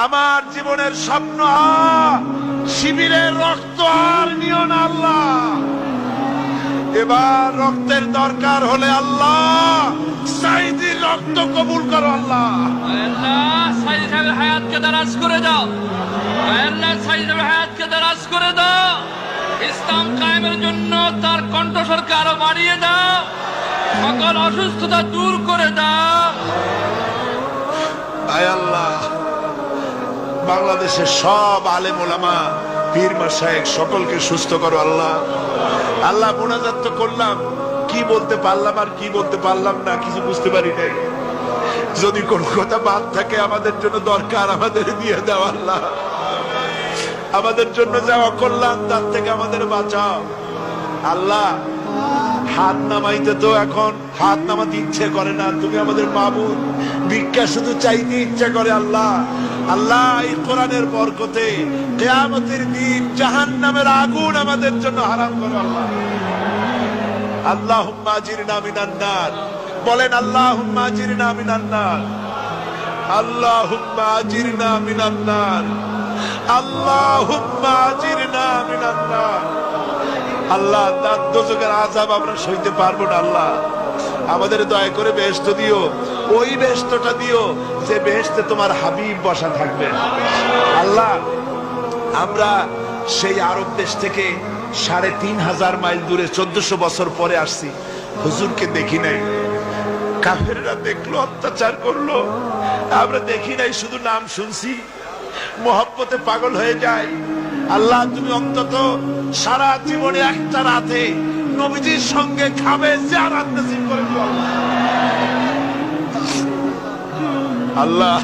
আমার জীবনের স্বপ্ন শিবিরের রক্ত আর নিও না আল্লাহ। এবার রক্তের দরকার হলে আল্লাহ সাইদির রক্ত কবুল করো আল্লাহ। আল্লাহ সাইদ সাহেবের হায়াতকে দারাজ করে দাও। আল্লাহ সাইদ সাহেবের হায়াতকে দারাজ করে দাও। ইসলাম কায়েমের জন্য তার কণ্ঠস্বরকে আরো বাড়িয়ে দাও। সকল অসুস্থতা দূর করে দাও। আয় আল্লাহ, বাংলাদেশের সব আলেম ওলামা পীর মাশায়েখ সকলকে সুস্থ করো আল্লাহ। আল্লাহ মোনাজাত তো করলাম, কি বলতে পারলাম আর কি বলতে পারলাম না কিছু বুঝতে পারি নাই। যদি কোন কথা বাদ থাকে আমাদের জন্য দরকার আমাদের দিয়ে দাও আল্লাহ। আমাদের জন্য যা অকল্যাণ তার থেকে আমাদের বাঁচাও আল্লাহ। হাত নামাইতে তো এখন হাত নামাতে ইচ্ছে করে না, তুমি আমাদের মাবুদ। ভিক্ষা শুধু চাইতে ইচ্ছা করে আল্লাহ। আল্লাহ এই কোরআনের বরকতে কিয়ামতের দিন জাহান্নামের আগুন আমাদের জন্য হারাম করো আল্লাহ। আল্লাহুম্মা আজিরনা মিনান নার, বলেন আল্লাহুম্মা আজিরনা মিনান নার, আল্লাহুম্মা আজিরনা মিনান নার, আল্লাহুম্মা আজিরনা মিনান নার। আল্লাহ তার দোজখের আযাব আমরা সইতে পারবো না আল্লাহ। আমাদের দয়া করে বেহেশত দিও, ওই বেহেশতটা দিও যে বেহেশতে তোমার হাবিব বসা থাকবে আল্লাহ। আমরা সেই আরব দেশ থেকে ৩৫০০ মাইল দূরে ১৪০০ বছর পরে আসছি। হুজুরকে দেখি নাই, কাফেররা দেখলো, অত্যাচার করলো। আমরা দেখি নাই, শুধু নাম শুনছি, মোহব্বতে পাগল হয়ে যায়। আল্লাহ তুমি অন্তত সারা জীবনে একটা রাতে নবীজির সঙ্গে খাবে জিয়ারত নসিব করে দিও আল্লাহ।